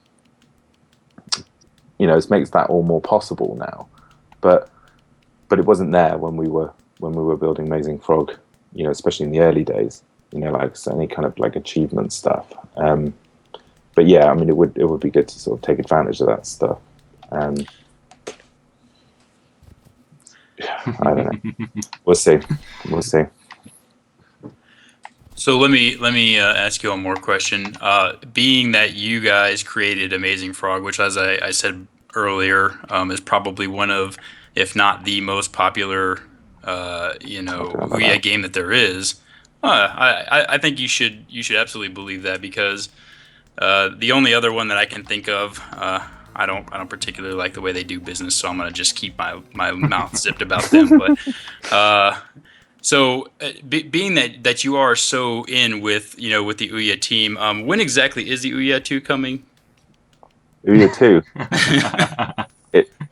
you know, it makes that all more possible now. But it wasn't there when we were building Amazing Frog, you know, especially in the early days. You know, like any kind of like achievement stuff. But yeah, I mean, it would be good to sort of take advantage of that stuff. I don't know. We'll see. So let me ask you one more question. Being that you guys created Amazing Frog, which, as I said earlier, is probably one of, if not the most popular, you know, OUYA game that there is. I think you should absolutely believe that, because the only other one that I can think of, I don't particularly like the way they do business, so I'm gonna just keep my mouth zipped about them. But so being that you are so in with, you know, with the OUYA team, when exactly is the OUYA 2 coming? OUYA 2.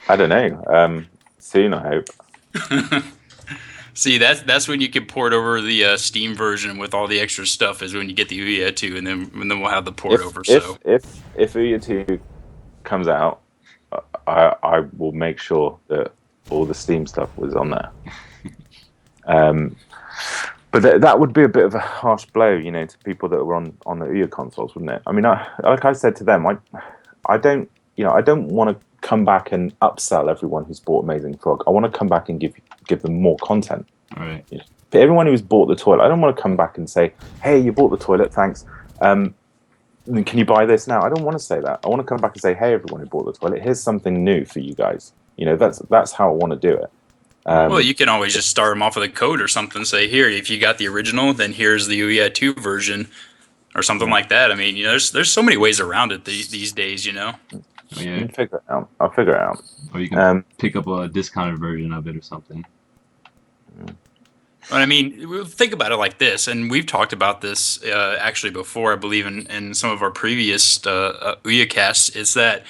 I don't know. Soon, I hope. See, that's when you can port over the Steam version with all the extra stuff, is when you get the OUYA 2, and then we'll have the port over. So if OUYA 2 comes out, I will make sure that all the Steam stuff was on there. But that would be a bit of a harsh blow, you know, to people that were on the OUYA consoles, wouldn't it? I mean, like I said to them, I don't want to come back and upsell everyone who's bought Amazing Frog. I want to come back and give them more content. All right. You know, for everyone who's bought the toilet, I don't want to come back and say, "Hey, you bought the toilet, thanks. Can you buy this now?" I don't want to say that. I want to come back and say, "Hey, everyone who bought the toilet, here's something new for you guys." You know, that's how I want to do it. Well, you can always just start them off with a code or something. Say, here, if you got the original, then here's the OUYA 2 version, or something like that. I mean, you know, there's so many ways around it these days, you know. Yeah. I'll figure it out. Or you can pick up a discounted version of it or something. But I mean, think about it like this, and we've talked about this actually before, I believe, in some of our previous OUYAcasts, is that,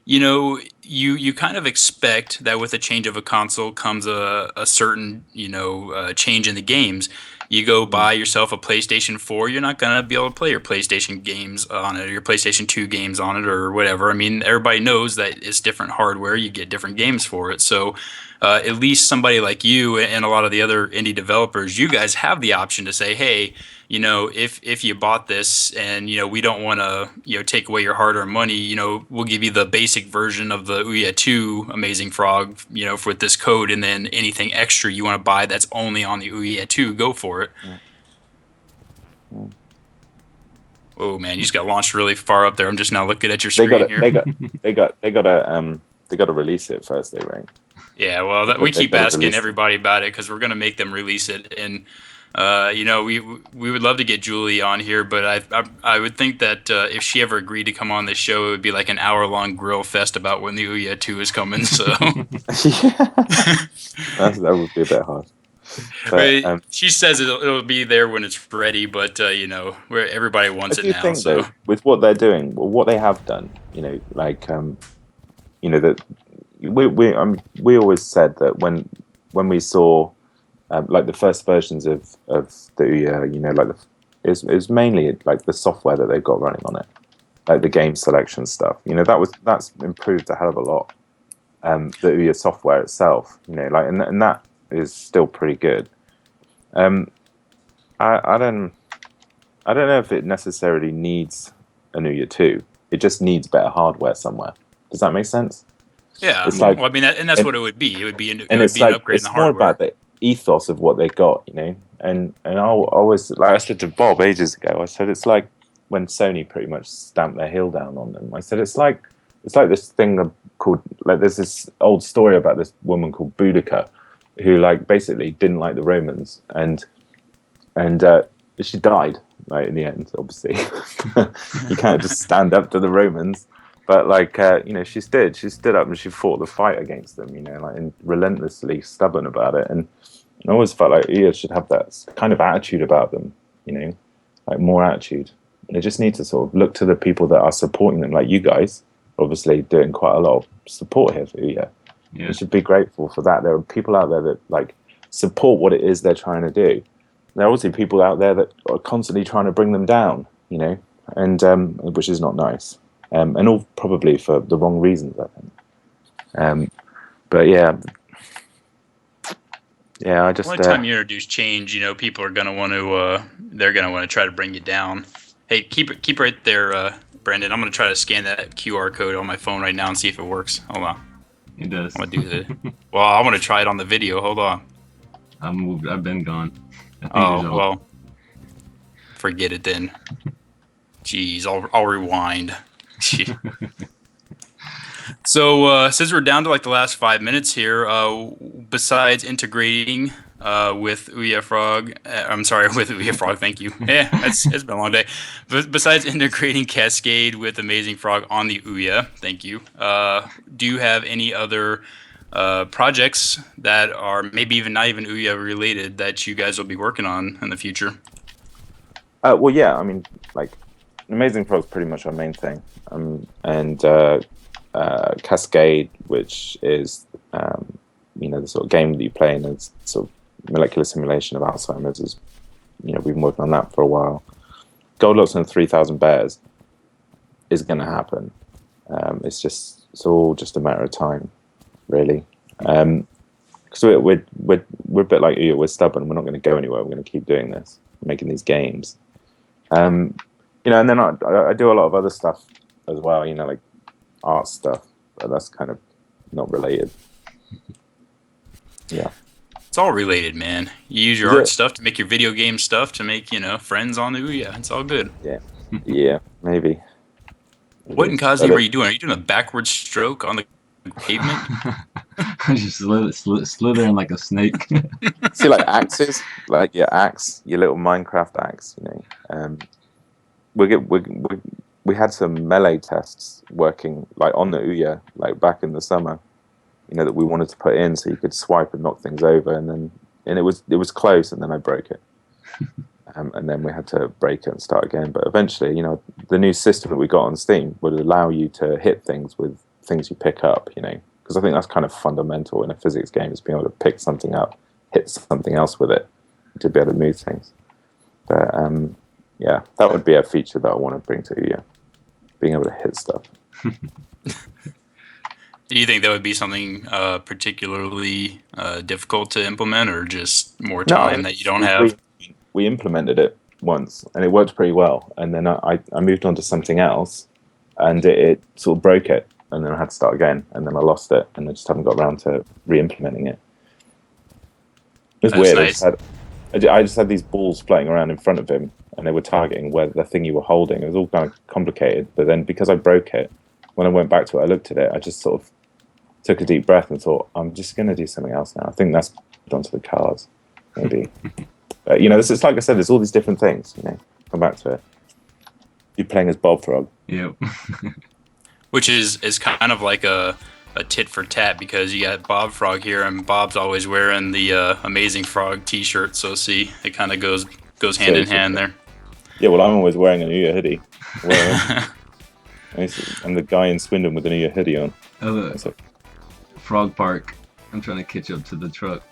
you know, you kind of expect that with a change of a console comes a certain, you know, change in the games. You go buy yourself a PlayStation 4, you're not going to be able to play your PlayStation games on it, or your PlayStation 2 games on it, or whatever. I mean, everybody knows that it's different hardware. You get different games for it. So at least somebody like you and a lot of the other indie developers, you guys have the option to say, hey, if you bought this and we don't want to take away your hard-earned money, we'll give you the basic version of the OUYA 2 Amazing Frog, with this code, and then anything extra you want to buy that's only on the OUYA 2, go for it. Oh man, you just got launched really far up there. I'm just now looking at your screen here. They got to release it first, right? Yeah, well, we keep asking everybody about it because we're gonna make them release it, and we would love to get Julie on here, but I would think that if she ever agreed to come on this show, it would be like an hour-long grill fest about when the OUYA 2 is coming. So that would be a bit hard. But, she says it'll be there when it's ready, but where everybody wants it now. I think, though, with what they're doing, what they have done, that we always said that when we saw like the first versions of the OUYA, it was mainly like the software that they've got running on it, like the game selection stuff. That's improved a hell of a lot. The OUYA software itself, and that is still pretty good. I don't know if it necessarily needs an OUYA 2. It just needs better hardware somewhere. Does that make sense? Yeah, that's what it would be. It would be an upgrade in the hardware. It's more about the ethos of what they got, And I always, like I said to Bob ages ago, I said it's like when Sony pretty much stamped their heel down on them. I said it's like this thing called, like, there's this old story about this woman called Boudica, who basically didn't like the Romans, and she died in the end. Obviously, you can't just stand up to the Romans. But she stood up and she fought the fight against them, and relentlessly stubborn about it. And I always felt like OUYA should have that kind of attitude about them, more attitude. They just need to sort of look to the people that are supporting them, like you guys, obviously doing quite a lot of support here for OUYA. Yeah. You should be grateful for that. There are people out there that support what it is they're trying to do. There are also people out there that are constantly trying to bring them down, and which is not nice. And all probably for the wrong reasons, I think. But yeah, I just. The only time you introduce change, people are gonna want to. They're gonna want to try to bring you down. Hey, keep right there, Brendan. I'm gonna try to scan that QR code on my phone right now and see if it works. Hold on. It does. I'm gonna do it. Well, I want to try it on the video. Hold on. I've been gone. Well, forget it then. Jeez, I'll rewind. So since we're down to the last 5 minutes here, besides integrating with OUYA Frog, with OUYA Frog, thank you. Yeah, it's been a long day. But besides integrating Cascade with Amazing Frog on the OUYA, thank you. Do you have any other projects that are maybe not even OUYA related that you guys will be working on in the future? Well, yeah, I mean, Amazing Frog's pretty much our main thing, and Cascade, which is the sort of game that you play in, it's sort of molecular simulation of Alzheimer's. Is we've been working on that for a while. Goldilocks and 3,000 Bears is going to happen. It's all just a matter of time, really. Because we're a bit like OUYA, we're stubborn. We're not going to go anywhere. We're going to keep doing this, making these games. And then I do a lot of other stuff as well, like art stuff, but that's kind of not related. Yeah. It's all related, man. You use your art stuff to make your video game stuff to make, friends on the OUYA. It's all good. Yeah. Yeah, maybe. What in Kazi were you doing? Are you doing a backward stroke on the pavement? I just slithering like a snake. See, axes, like your axe, your little Minecraft axe, we had some melee tests working on the OUYA, back in the summer, that we wanted to put in so you could swipe and knock things over, and it was close, and then I broke it. And then we had to break it and start again. But eventually, the new system that we got on Steam would allow you to hit things with things you pick up, because I think that's kind of fundamental in a physics game, is being able to pick something up, hit something else with it, to be able to move things. But yeah, that would be a feature that I want to bring to OUYA, being able to hit stuff. Do you think that would be something particularly difficult to implement, or just more No, time that you don't have? we implemented it once, and it worked pretty well. And then I moved on to something else, and it sort of broke it, and then I had to start again, and then I lost it, and I just haven't got around to re-implementing it. It's That's weird. nice. I just had these balls floating around in front of him, and they were targeting where the thing you were holding. It was all kind of complicated, but then because I broke it, when I went back to it, I looked at it. I just sort of took a deep breath and thought, I'm just going to do something else now. I think that's onto the cards, maybe. You know, it's like I said, there's all these different things. You know, come back to it. You're playing as Bob Frog. Yep. Which is kind of like a tit for tat, because you got Bob Frog here, and Bob's always wearing the Amazing Frog T-shirt. So see, it kind of goes hand in hand there. Yeah, well, I'm always wearing an OUYA hoodie. Well, I'm the guy in Swindon with an OUYA hoodie on. Oh, Frog Park. I'm trying to catch up to the truck.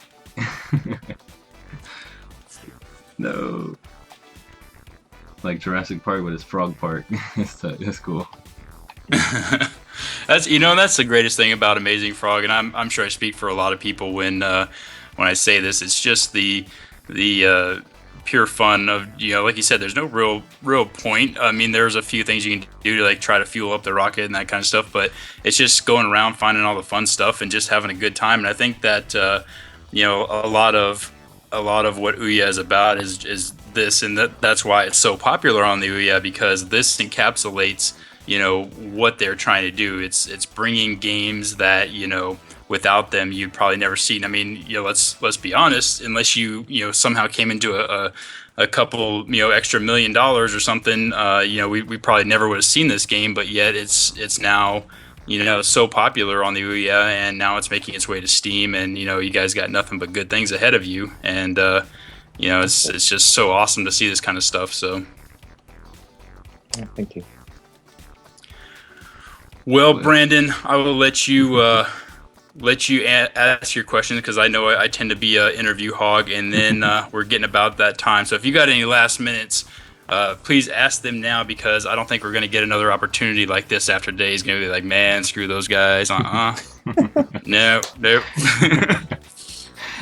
No. Like Jurassic Park, but it's Frog Park. That's cool. That's the greatest thing about Amazing Frog, and I'm sure I speak for a lot of people when I say this. It's just the pure fun of, like you said, there's no real point. I mean, there's a few things you can do to like try to fuel up the rocket and that kind of stuff, but it's just going around finding all the fun stuff and just having a good time. And I think that a lot of what OUYA is about is this, and that's why it's so popular on the OUYA, because this encapsulates what they're trying to do. It's bringing games that without them you'd probably never seen. I mean, let's be honest, unless you somehow came into a couple extra $1 million or something, we probably never would have seen this game. But yet it's now so popular on the OUYA, and now it's making its way to Steam, and you guys got nothing but good things ahead of you, and it's just so awesome to see this kind of stuff. So thank you. Well, Brandon, I will let you ask your question, because I know I tend to be an interview hog, and then we're getting about that time. So if you got any last minutes, please ask them now, because I don't think we're going to get another opportunity like this after today. He's going to be like, man, screw those guys. Nope.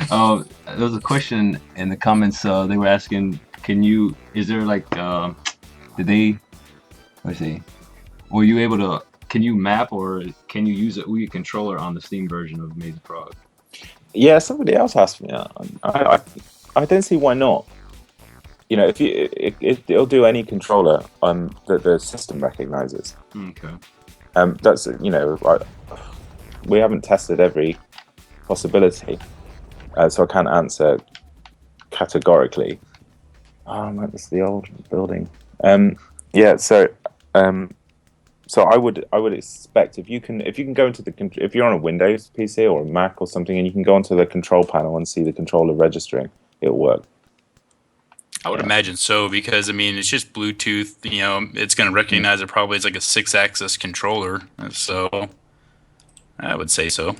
Oh, there was a question in the comments. They were asking, is there like, were you able to, can you map, or can you use an OUYA controller on the Steam version of Amazing Frog? Yeah, somebody else asked me that. I don't see why not. If it'll do any controller that the system recognizes. Okay. That's we haven't tested every possibility, so I can't answer categorically. Oh, that's the old building. Yeah, so I would expect if you can go into if you're on a Windows PC or a Mac or something, and you can go onto the control panel and see the controller registering, it'll work. I would imagine so, because I mean it's just Bluetooth. It's going to recognize it probably as like a 6-axis controller. So I would say so.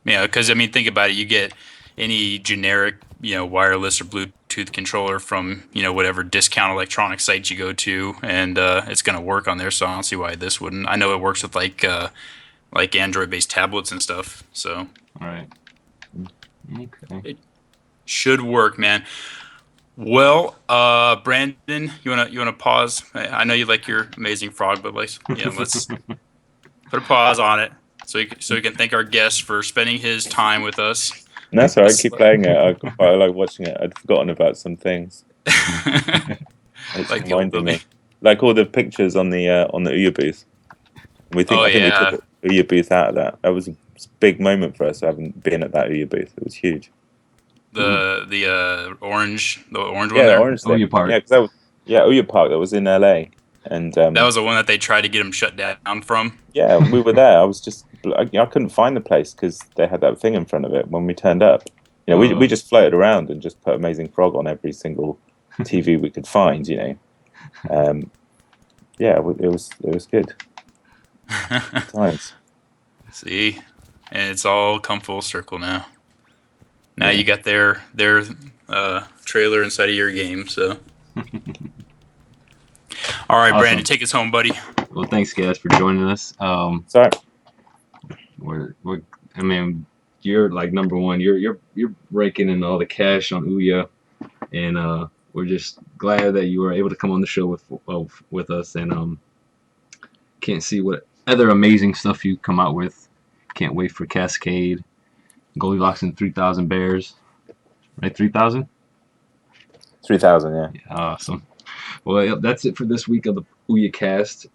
Yeah, because I mean, think about it. You get any generic wireless or Bluetooth controller from whatever discount electronic site you go to, and it's going to work on there. So I don't see why this wouldn't. I know it works with like Android-based tablets and stuff. So all right. Okay. It should work, man. Well, Brandon, you wanna pause? I know you like your Amazing Frog, but let's put a pause on it so we can thank our guest for spending his time with us. No, that's all right. Keep playing it. I like watching it. I'd forgotten about some things. It's Like reminding me, like all the pictures on the OUYA booth. I think we took the OUYA booth out of that. That was a big moment for us, having been at that OUYA booth. It was huge. The orange one. Yeah, there? the orange thing. OUYA Park. Yeah, because OUYA Park. That was in LA, and that was the one that they tried to get him shut down from. Yeah, we were there. I couldn't find the place because they had that thing in front of it when we turned up. We just floated around and just put Amazing Frog on every single TV we could find. Yeah, it was good times. See, and it's all come full circle now. Now you got their trailer inside of your game. So, all right, Brandon, take us home, buddy. Well, thanks guys for joining us. Sorry. I mean, you're like number one. You're raking in all the cash on OUYA, and we're just glad that you were able to come on the show with us, and can't see what other amazing stuff you come out with. Can't wait for Cascade, Goldilocks and 3,000 Bears, right? 3,000. 3,000. Yeah. Awesome. Well, that's it for this week of the OUYAcast.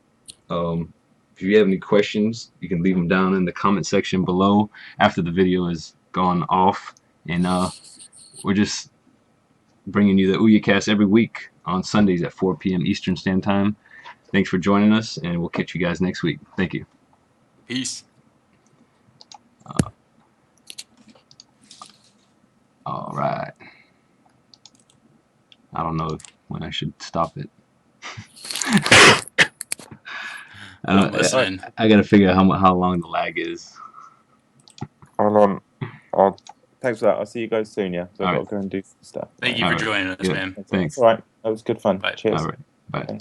If you have any questions, you can leave them down in the comment section below after the video is gone off. And we're just bringing you the OUYAcast every week on Sundays at 4 p.m. Eastern Standard Time. Thanks for joining us, and we'll catch you guys next week. Thank you. Peace. All right. I don't know when I should stop it. I'm listening. I gotta figure out how long the lag is. Hold on. Thanks for that. I'll see you guys soon. Yeah. So I've All got right. to go and do some stuff. Thank you All for right. joining us, Yeah. man. Thanks. All right. That was good fun. Bye. Cheers. All right. Bye. Bye.